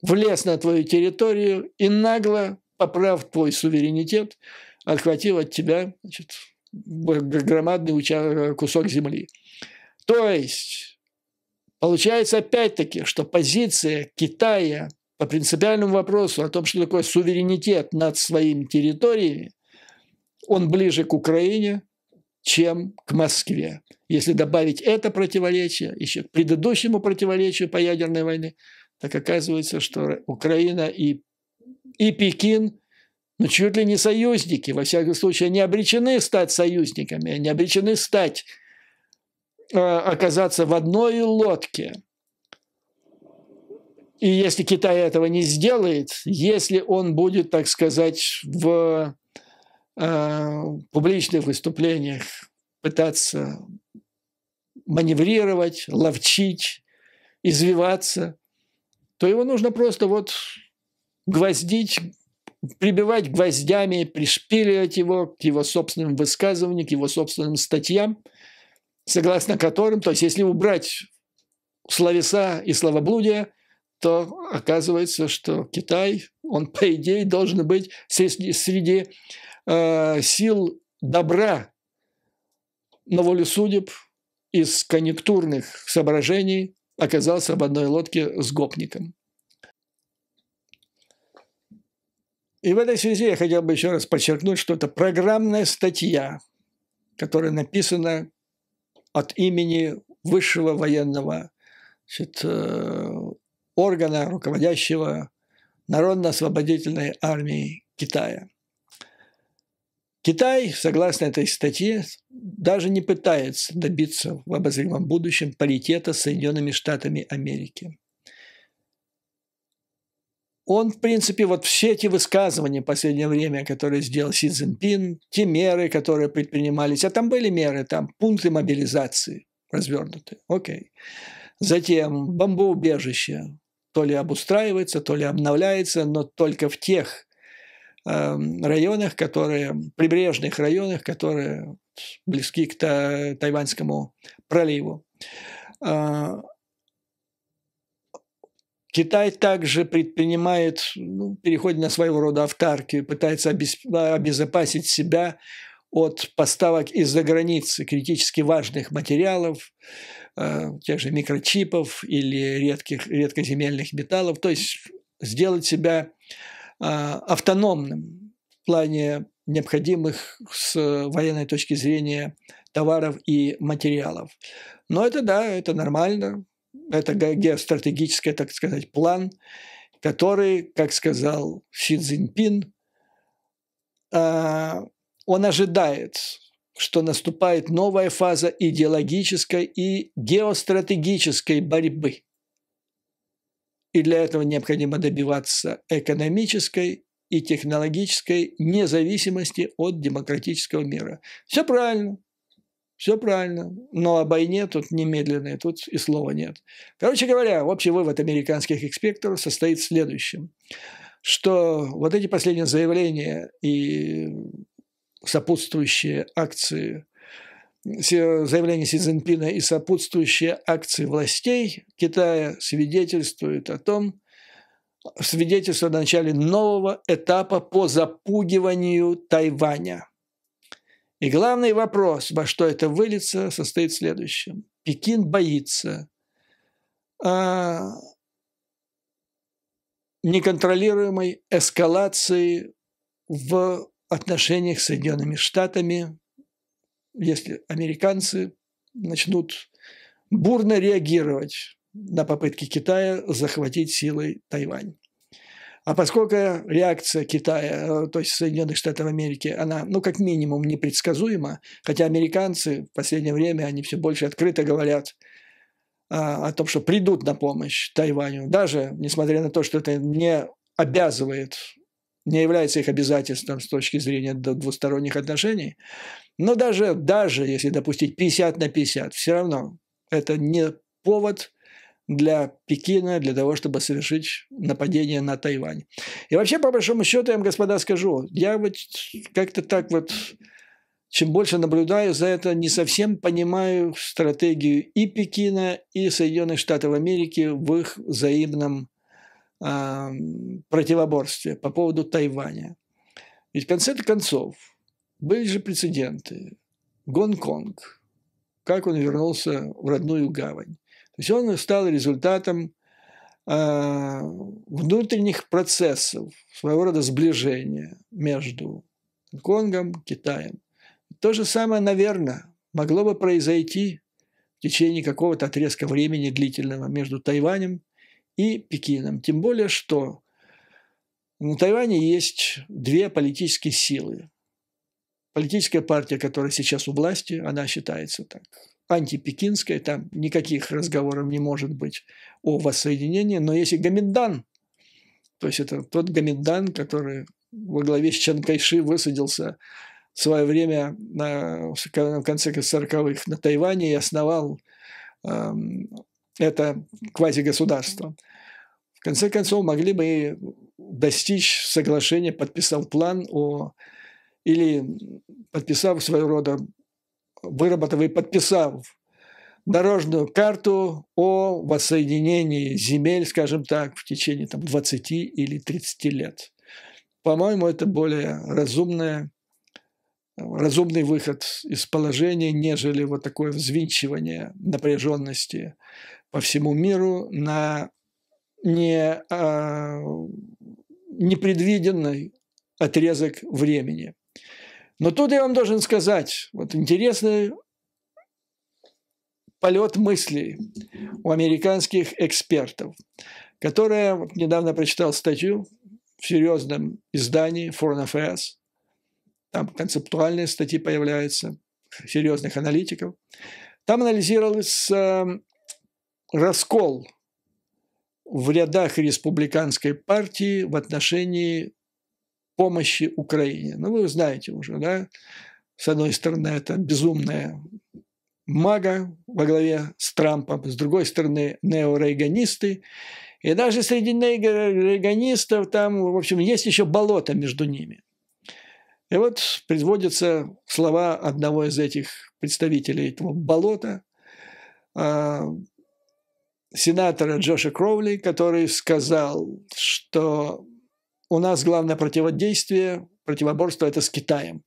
влез на твою территорию и нагло, поправ твой суверенитет, отхватил от тебя, значит, громадный кусок земли. То есть получается опять-таки, что позиция Китая по принципиальному вопросу о том, что такое суверенитет над своими территориями, он ближе к Украине, чем к Москве. Если добавить это противоречие еще к предыдущему противоречию по ядерной войне, так оказывается, что Украина и Пекин, ну, чуть ли не союзники, во всяком случае, они обречены стать союзниками, они обречены оказаться в одной лодке. И если Китай этого не сделает, если он будет, так сказать, в публичных выступлениях пытаться маневрировать, ловчить, извиваться, то его нужно просто вот гвоздить, прибивать гвоздями, пришпиливать его к его собственным высказываниям, к его собственным статьям, согласно которым, то есть если убрать словеса и словоблудие, то оказывается, что Китай, он, по идее, должен быть среди сил добра, но волю судеб из конъюнктурных соображений оказался в одной лодке с гопником. И в этой связи я хотел бы еще раз подчеркнуть, что это программная статья, которая написана от имени высшего военного, значит, органа, руководящего Народно-освободительной армией Китая. Китай, согласно этой статье, даже не пытается добиться в обозримом будущем паритета с Соединенными Штатами Америки. он, в принципе, вот все эти высказывания в последнее время, которые сделал Си Цзиньпин, те меры, которые предпринимались, а там были меры, там пункты мобилизации развернуты, окей. Затем бомбоубежище то ли обустраивается, то ли обновляется, но только в тех районах, прибрежных районах, которые близки к Тайваньскому проливу. Китай также предпринимает, переходит на своего рода автаркию, пытается обезопасить себя от поставок из-за границы критически важных материалов, тех же микрочипов или редкоземельных металлов, то есть сделать себя автономным в плане необходимых с военной точки зрения товаров и материалов. Но это да, это нормально, это геостратегический, так сказать, план, который, как сказал Си Цзиньпин, он ожидает, что наступает новая фаза идеологической и геостратегической борьбы. И для этого необходимо добиваться экономической и технологической независимости от демократического мира. Все правильно. Все правильно. Но о войне тут немедленной, тут и слова нет. Короче говоря, общий вывод американских экспертов состоит в следующем, что вот эти последние заявления и сопутствующие акции, заявления Си Цзиньпина и сопутствующие акции властей Китая свидетельствуют о начале нового этапа по запугиванию Тайваня. И главный вопрос, во что это выльется, состоит в следующем. Пекин боится неконтролируемой эскалации в отношениях с Соединенными Штатами, если американцы начнут бурно реагировать на попытки Китая захватить силой Тайвань. А поскольку реакция Китая, то есть Соединенных Штатов Америки, она, как минимум, непредсказуема, хотя американцы в последнее время, они все больше открыто говорят о том, что придут на помощь Тайваню, даже несмотря на то, что это не обязывает, не является их обязательством с точки зрения двусторонних отношений, но даже если допустить 50/50, все равно это не повод для Пекина, для того, чтобы совершить нападение на Тайвань. И вообще, по большому счету, я вам, господа, скажу, я вот как-то так вот, чем больше наблюдаю за это, не совсем понимаю стратегию и Пекина, и Соединенных Штатов Америки в их взаимном противоборстве по поводу Тайваня. Ведь в конце концов были же прецеденты. Гонконг, как он вернулся в родную гавань. То есть он стал результатом внутренних процессов, своего рода сближения между Гонконгом и Китаем. То же самое, наверное, могло бы произойти в течение какого-то отрезка времени длительного между Тайванем и Пекином. Тем более, что на Тайване есть две политические силы. Политическая партия, которая сейчас у власти, она считается так антипекинская, там никаких разговоров не может быть о воссоединении, но есть и Гоминдан, то есть это тот Гоминдан, который во главе с Чан Кайши высадился в свое время в конце 40-х на Тайване и основал это квазигосударство. В конце концов, могли бы и достичь соглашения, подписав план или подписав своего рода, выработав и подписав дорожную карту о воссоединении земель, скажем так, в течение 20 или 30 лет. По-моему, это более разумный выход из положения, нежели вот такое взвинчивание напряженности по всему миру на непредвиденный отрезок времени. Но тут я вам должен сказать, вот интересный полет мыслей у американских экспертов, которые недавно прочитал статью в серьезном издании Foreign Affairs, там концептуальные статьи появляются, серьезных аналитиков. Там анализировался раскол в рядах республиканской партии в отношении помощи Украине. Ну, вы знаете уже, да? С одной стороны, это безумная мага во главе с Трампом, с другой стороны, неорейганисты. И даже среди неорейганистов там, в общем, есть еще болото между ними. И вот приводятся слова одного из этих представителей этого болота, сенатора Джоша Кроули, который сказал, что у нас главное противоборство – это с Китаем.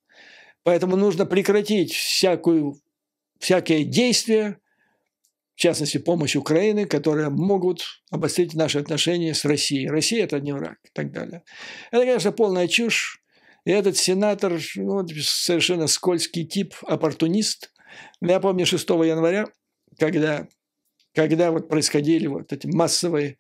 Поэтому нужно прекратить всякие действия, в частности, помощь Украины, которые могут обострить наши отношения с Россией. Россия – это не враг и так далее. Это, конечно, полная чушь. И этот сенатор, совершенно скользкий тип, оппортунист. Я помню 6 января, когда вот происходили вот эти массовые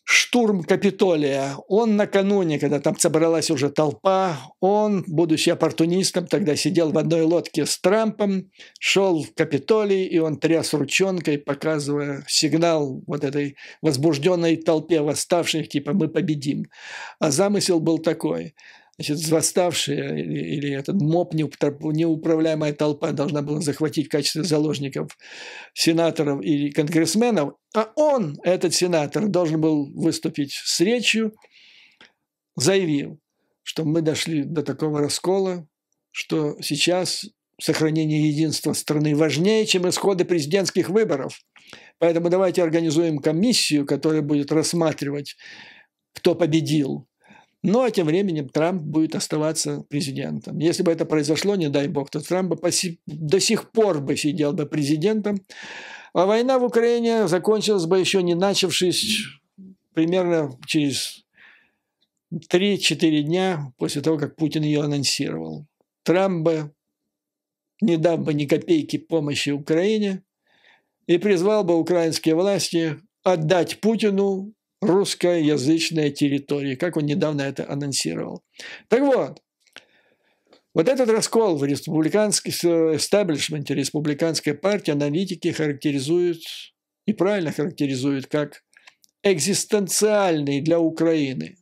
штурм Капитолия. Он накануне, когда там собралась уже толпа, он, будучи оппортунистом, тогда сидел в одной лодке с Трампом, шел в Капитолий, и он тряс ручонкой, показывая сигнал вот этой возбужденной толпе восставших, типа «мы победим». А замысел был такой. Значит, восставшие или этот МОП, неуправляемая толпа, должна была захватить в качестве заложников сенаторов или конгрессменов, а он, этот сенатор, должен был выступить с речью, заявив, что мы дошли до такого раскола, что сейчас сохранение единства страны важнее, чем исходы президентских выборов. Поэтому давайте организуем комиссию, которая будет рассматривать, кто победил. Ну, а тем временем Трамп будет оставаться президентом. Если бы это произошло, не дай бог, то Трамп бы до сих пор бы сидел бы президентом. А война в Украине закончилась бы еще не начавшись примерно через 3-4 дня после того, как Путин ее анонсировал. Трамп бы, не дав бы ни копейки помощи Украине, и призвал бы украинские власти отдать Путину русскоязычные территории, как он недавно это анонсировал. Так вот этот раскол в республиканском эстаблишменте республиканской партии аналитики характеризуют, и правильно характеризуют, как экзистенциальный для Украины.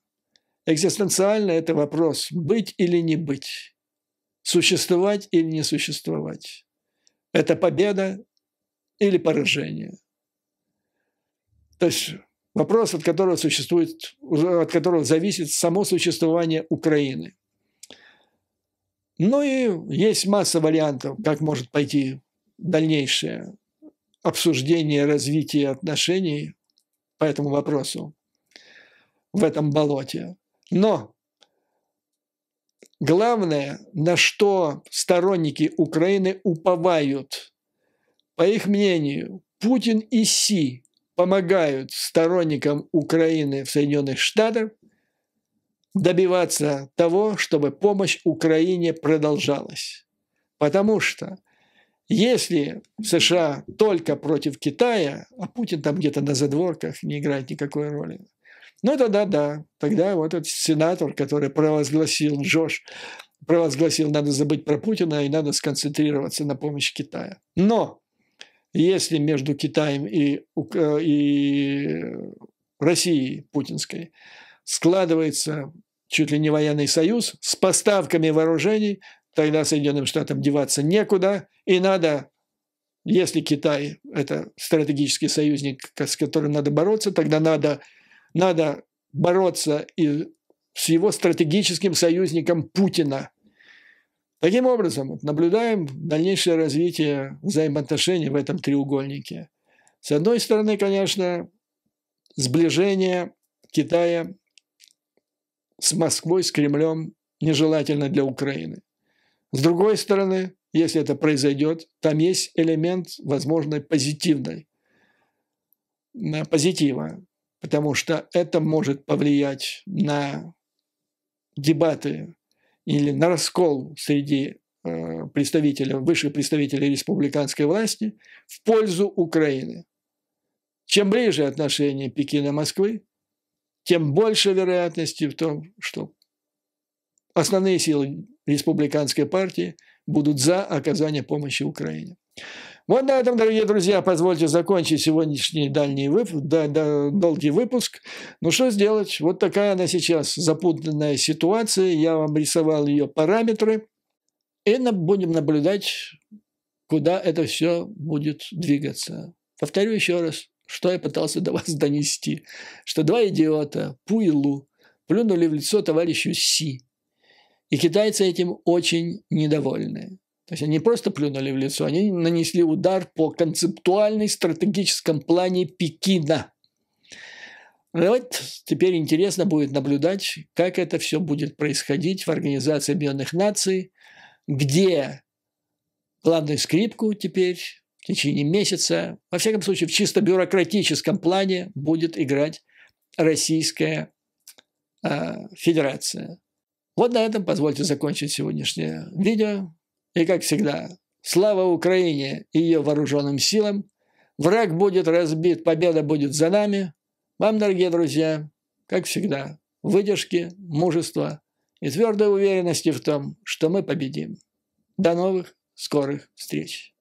Экзистенциально – это вопрос быть или не быть, существовать или не существовать. Это победа или поражение. То есть вопрос, от которого зависит само существование Украины. Ну и есть масса вариантов, как может пойти дальнейшее обсуждение развития отношений по этому вопросу в этом болоте. Но главное, на что сторонники Украины уповают, по их мнению, Путин и Си помогают сторонникам Украины в Соединенных Штатах добиваться того, чтобы помощь Украине продолжалась. Потому что если США только против Китая, а Путин там где-то на задворках не играет никакой роли, ну тогда вот этот сенатор, который провозгласил надо забыть про Путина и надо сконцентрироваться на помощи Китая. Но если между Китаем и Россией путинской складывается чуть ли не военный союз с поставками вооружений, тогда Соединенным Штатам деваться некуда, и надо, если Китай – это стратегический союзник, с которым надо бороться, тогда надо бороться и с его стратегическим союзником Путина. Таким образом, наблюдаем дальнейшее развитие взаимоотношений в этом треугольнике. С одной стороны, конечно, сближение Китая с Москвой, с Кремлем нежелательно для Украины. С другой стороны, если это произойдет, там есть элемент возможной позитива, потому что это может повлиять на дебаты или на раскол среди высших представителей республиканской власти в пользу Украины. Чем ближе отношения Пекина-Москвы, тем больше вероятности в том, что основные силы республиканской партии будут за оказание помощи Украине. Вот на этом, дорогие друзья, позвольте закончить сегодняшний долгий выпуск. Ну что сделать? Вот такая она сейчас запутанная ситуация. Я вам рисовал ее параметры. И будем наблюдать, куда это все будет двигаться. Повторю еще раз, что я пытался до вас донести. Что два идиота, Пу и Лу, плюнули в лицо товарищу Си. И китайцы этим очень недовольны. То есть они не просто плюнули в лицо, они нанесли удар по концептуальной стратегическом плане Пекина. Вот теперь интересно будет наблюдать, как это все будет происходить в Организации Объединенных Наций, где главную скрипку теперь в течение месяца, во всяком случае в чисто бюрократическом плане, будет играть Российская Федерация. Вот на этом позвольте закончить сегодняшнее видео. И, как всегда, слава Украине и ее вооруженным силам. Враг будет разбит, победа будет за нами. Вам, дорогие друзья, как всегда, выдержки, мужества и твердой уверенности в том, что мы победим. До новых скорых встреч!